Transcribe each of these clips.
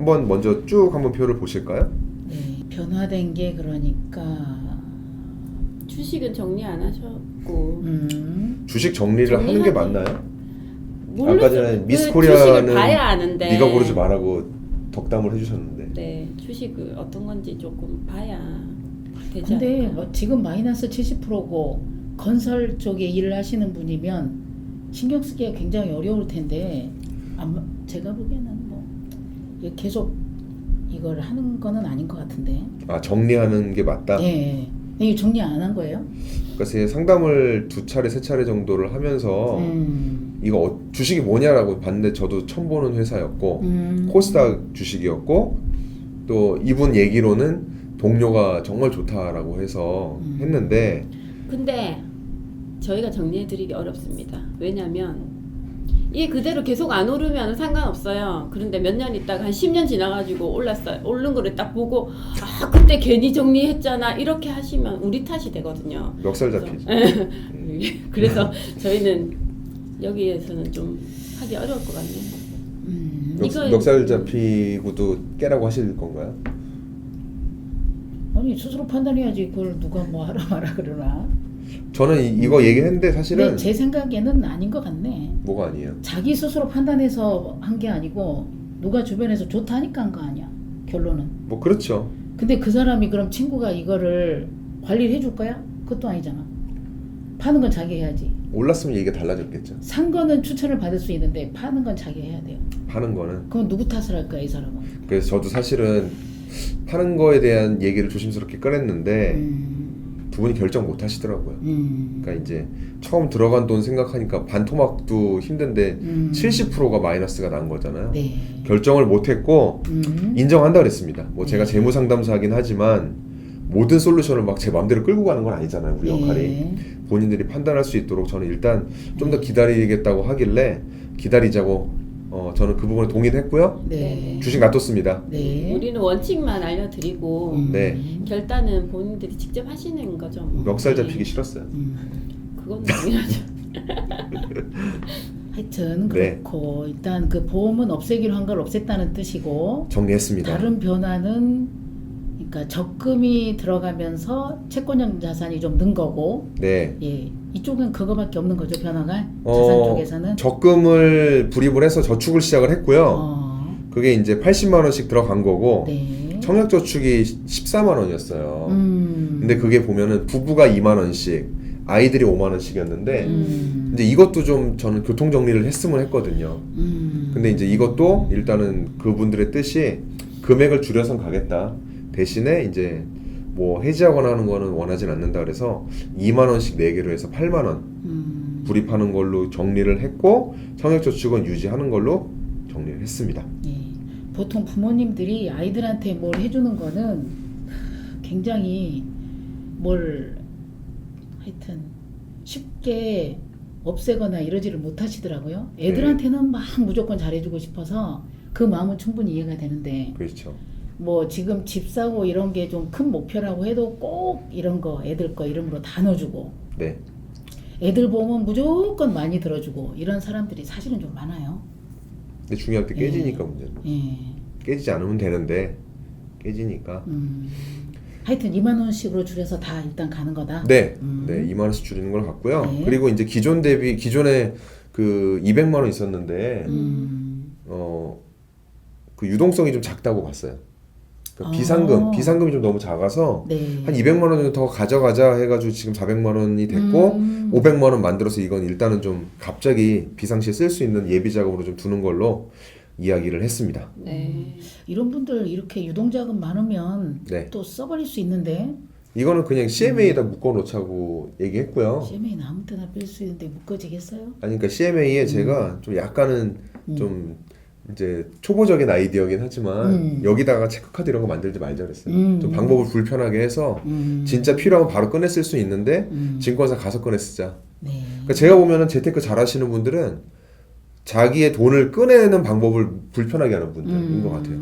한번 먼저 쭉 한번 표를 보실까요? 네, 변화된 게 그러니까 주식은 정리 안 하셨고 주식 정리를 하는 게 맞나요? 모르겠어요. 아까 전에 미스 그 코리아는 주식을 봐야 아는데 네가 고르지 말라고 덕담을 해주셨는데. 네, 주식을 어떤 건지 조금 봐야 되지 근데 않을까. 뭐 지금 마이너스 70%고 건설 쪽에 일을 하시는 분이면 신경 쓰기가 굉장히 어려울 텐데 제가 보기에는 뭐 이게 계속 이걸 하는 거는 아닌 것 같은데. 아, 정리하는 게 맞다? 예. 이게 정리 안 한 거예요? 그래서 상담을 2차례 3차례 정도를 하면서 이거 주식이 뭐냐라고 봤는데 저도 처음 보는 회사였고 코스닥 주식이었고 또 이분 얘기로는 동료가 정말 좋다라고 해서 했는데 근데 저희가 정리해드리기 어렵습니다. 왜냐면 이게 그대로 계속 안 오르면 상관없어요. 그런데 몇 년 있다가 한 10년 지나가지고 올랐어요. 오른 거를 딱 보고 아 그때 괜히 정리했잖아 이렇게 하시면 우리 탓이 되거든요. 멱살 잡히죠. 그래서 저희는 여기에서는 좀 하기 어려울 것 같네요. 멱살 잡히고도 깨라고 하실 건가요? 아니 스스로 판단해야지 그걸 누가 뭐 하라 마라 그러나. 저는 이거 얘기했는데 사실은 근데 제 생각에는 아닌 것 같네. 뭐가 아니에요? 자기 스스로 판단해서 한 게 아니고 누가 주변에서 좋다 하니까 한 거 아니야 결론은. 뭐 그렇죠. 근데 그 사람이 그럼 친구가 이거를 관리를 해줄 거야? 그것도 아니잖아. 파는 건 자기 해야지. 올랐으면 얘기가 달라졌겠죠. 산 거는 추천을 받을 수 있는데 파는 건 자기 해야 돼요. 파는 거는. 그럼 누구 탓을 할 거야 이 사람은? 그래서 저도 사실은 파는 거에 대한 얘기를 조심스럽게 꺼냈는데 두 분이 결정 못 하시더라고요. 그러니까 이제 처음 들어간 돈 생각하니까 반토막도 힘든데 70%가 마이너스가 난 거잖아요. 네. 결정을 못 했고 인정한다 그랬습니다. 뭐 제가 재무 상담사긴 하지만 모든 솔루션을 막 제 마음대로 끌고 가는 건 아니잖아요. 우리 역할이. 본인들이 판단할 수 있도록 저는 일단 좀 더 기다리겠다고 하길래 기다리자고 저는 그 부분에 동의를 했고요. 네. 주식 놔뒀습니다. 네. 우리는 원칙만 알려드리고 네. 결단은 본인들이 직접 하시는 거죠. 뭐. 멱살 잡히기 싫었어요. 그건 당연하죠. 하여튼 네. 그렇고 일단 그 보험은 없애기로 한 걸 없앴다는 뜻이고 정리했습니다. 다른 변화는 그러니까 적금이 들어가면서 채권형 자산이 좀 는 거고 네. 예 이쪽은 그거밖에 없는 거죠 변화가 자산 쪽에서는 적금을 불입을 해서 저축을 시작을 했고요. 그게 이제 80만 원씩 들어간 거고 네. 청약저축이 14만 원이었어요. 근데 그게 보면은 부부가 2만 원씩 아이들이 5만 원씩이었는데 이제 이것도 좀 저는 교통 정리를 했으면 했거든요. 근데 이제 이것도 일단은 그분들의 뜻이 금액을 줄여선 가겠다. 대신에 이제 뭐 해지하거나 하는 거는 원하진 않는다 그래서 2만 원씩 4개로 해서 8만 원 불입하는 걸로 정리를 했고 청약저축은 유지하는 걸로 정리를 했습니다. 예. 보통 부모님들이 아이들한테 뭘 해주는 거는 굉장히 뭘 하여튼 쉽게 없애거나 이러지를 못하시더라고요. 애들한테는 막 무조건 잘해주고 싶어서 그 마음은 충분히 이해가 되는데 그렇죠. 뭐 지금 집 사고 이런 게 좀 큰 목표라고 해도 꼭 이런 거 애들 거 이름으로 다 넣어주고 네. 애들 보면 무조건 많이 들어주고 이런 사람들이 사실은 좀 많아요. 근데 중요할 때 깨지니까 문제는. 예. 깨지지 않으면 되는데 깨지니까. 하여튼 2만 원씩으로 줄여서 다 일단 가는 거다. 네. 네, 2만 원씩 줄이는 걸 같고요. 네. 그리고 이제 기존에 그 200만 원 있었는데 그 유동성이 좀 작다고 봤어요. 그 비상금이 좀 너무 작아서 네. 한 200만 원 정도 더 가져가자 해가지고 지금 400만 원이 됐고 500만 원 만들어서 이건 일단은 좀 갑자기 비상시에 쓸 수 있는 예비 자금으로 좀 두는 걸로 이야기를 했습니다. 네. 이런 분들 이렇게 유동자금 많으면 네. 또 써버릴 수 있는데 이거는 그냥 CMA에다 묶어놓자고 얘기했고요. CMA는 아무 때나 뺄 수 있는데 묶어지겠어요? 아니 그러니까 CMA에 제가 좀 약간은 좀 이제 초보적인 아이디어긴 하지만 여기다가 체크카드 이런 거 만들지 말자 그랬어요. 좀 방법을 불편하게 해서 진짜 필요하면 바로 꺼내 쓸 수 있는데 증권사 가서 꺼내 쓰자. 네. 그러니까 제가 보면은 재테크 잘 하시는 분들은 자기의 돈을 꺼내는 방법을 불편하게 하는 분들인 것 같아요.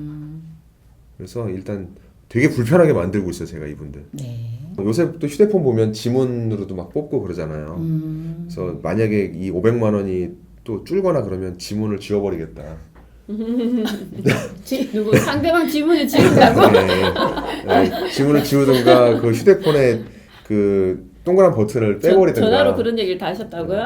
그래서 일단 되게 불편하게 만들고 있어요, 제가 이분들. 네. 요새 또 휴대폰 보면 지문으로도 막 뽑고 그러잖아요. 그래서 만약에 이 500만 원이 또 줄거나 그러면 지문을 지워버리겠다. 누구 상대방 지문을 지운다고? 네, 지문을 지우든가 그 휴대폰에 그 동그란 버튼을 빼버리든가. 전화로 그런 얘기를 다 하셨다고요?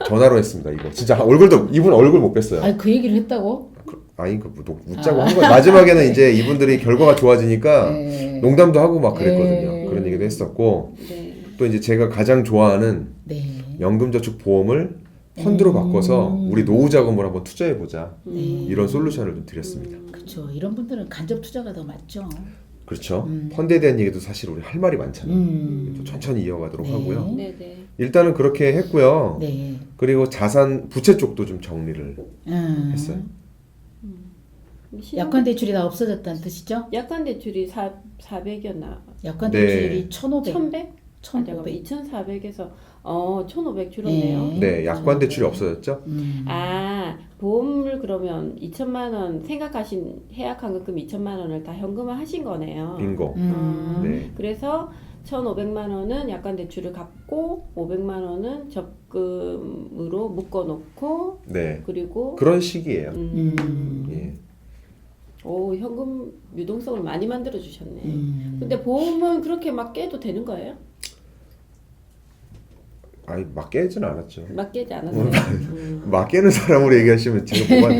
전화로 했습니다. 이거 진짜 얼굴도 이분 얼굴 못 뵀어요. 아니 그 얘기를 했다고? 아니 그 웃자고 한 거예요. 마지막에는 이제 이분들이 결과가 좋아지니까 네. 농담도 하고 막 그랬거든요. 네. 그런 얘기도 했었고 네. 또 이제 제가 가장 좋아하는 네. 연금저축보험을 펀드로 바꿔서 우리 노후 자금을 한번 투자해 보자. 네. 이런 솔루션을 좀 드렸습니다. 그렇죠. 이런 분들은 간접 투자가 더 맞죠. 그렇죠. 펀드에 대한 얘기도 사실 우리 할 말이 많잖아요. 또 천천히 이어가도록 네. 하고요. 네네. 일단은 그렇게 했고요. 네. 그리고 자산 부채 쪽도 좀 정리를 했어요. 약관 대출이 다 없어졌다는 뜻이죠? 약관 대출이 400이었나? 약관 네. 대출이 1,500. 1100? 1,500. 2400에서 1500 줄었네요. 네, 약관 대출이 없어졌죠. 아, 보험을 그러면 2천만 원 생각하신 해약환급금 2천만 원을 다 현금화 하신 거네요. 빙고. 네. 그래서 1,500만 원은 약관 대출을 갚고 500만 원은 적금으로 묶어 놓고 네. 그리고 그런 식이에요. 예. 오, 현금 유동성을 많이 만들어 주셨네. 근데 보험은 그렇게 막 깨도 되는 거예요? 아니 막 깨진 않았죠. 막 깨지 않았어요. 막 깨는 사람으로 얘기하시면 제가 뭐가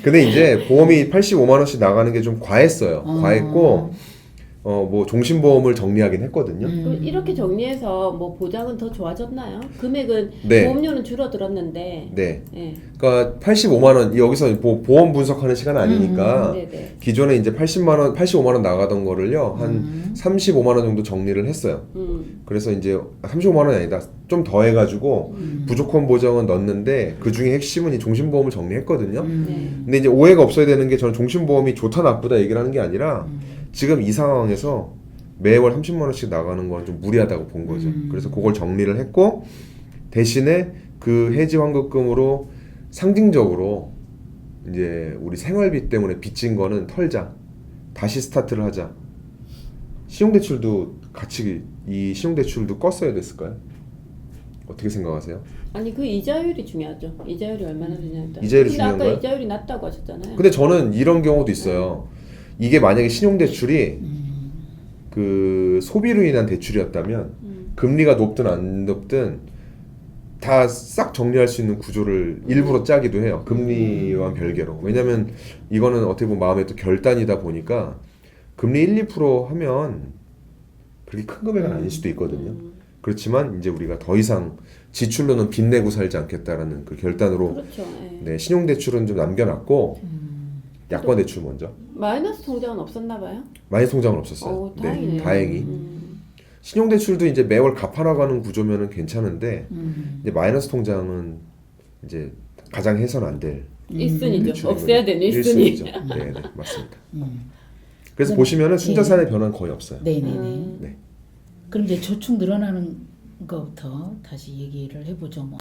근데 이제 보험이 85만 원씩 나가는 게 좀 과했어요. 과했고 뭐 종신보험을 정리하긴 했거든요. 그럼 이렇게 정리해서 뭐 보장은 더 좋아졌나요? 금액은 네. 보험료는 줄어들었는데. 네. 네. 그러니까 85만 원 여기서 보험 분석하는 시간 아니니까 네네. 기존에 이제 85만 원 나가던 거를요 한 35만 원 정도 정리를 했어요. 그래서 이제 35만 원이 아니다 좀 더 해가지고 부족한 보장은 넣었는데 그 중에 핵심은 이 종신보험을 정리했거든요. 네. 근데 이제 오해가 없어야 되는 게 저는 종신보험이 좋다 나쁘다 얘기를 하는 게 아니라 지금 이 상황에서 매월 30만 원씩 나가는 건 좀 무리하다고 본 거죠. 그래서 그걸 정리를 했고 대신에 그 해지 환급금으로 상징적으로 이제 우리 생활비 때문에 빚진 거는 털자. 다시 스타트를 하자. 신용대출도 같이 이 신용대출도 껐어야 됐을까요? 어떻게 생각하세요? 아니 그 이자율이 중요하죠. 이자율이 얼마나 되냐에 따라. 이자율이 근데 중요한가요? 아까 이자율이 낮다고 하셨잖아요. 근데 저는 이런 경우도 있어요. 이게 만약에 신용대출이 그 소비로 인한 대출이었다면 금리가 높든 안 높든 다 싹 정리할 수 있는 구조를 일부러 짜기도 해요. 금리와 별개로. 왜냐면 이거는 어떻게 보면 마음의 또 결단이다 보니까 금리 1~2% 하면 그렇게 큰 금액은 아닐 수도 있거든요. 그렇지만 이제 우리가 더 이상 지출로는 빚내고 살지 않겠다라는 그 결단으로 그렇죠. 예. 네, 신용대출은 좀 남겨놨고 약관대출 먼저. 마이너스 통장은 없었나 봐요. 마이너스 통장은 없었어요. 오, 다행이네요. 네, 다행히. 신용대출도 이제 매월 갚아나가는 구조면은 괜찮은데 이제 마이너스 통장은 이제 가장 해서는 안 될 일순위죠. 대출인 없애야 거죠. 되는 일순위. 일순위죠. 네, 네, 맞습니다. 그래서 보시면은 순자산의 변화는 거의 없어요. 네네네. 네. 그럼 이제 저축 늘어나는 것부터 다시 얘기를 해보죠. 뭐.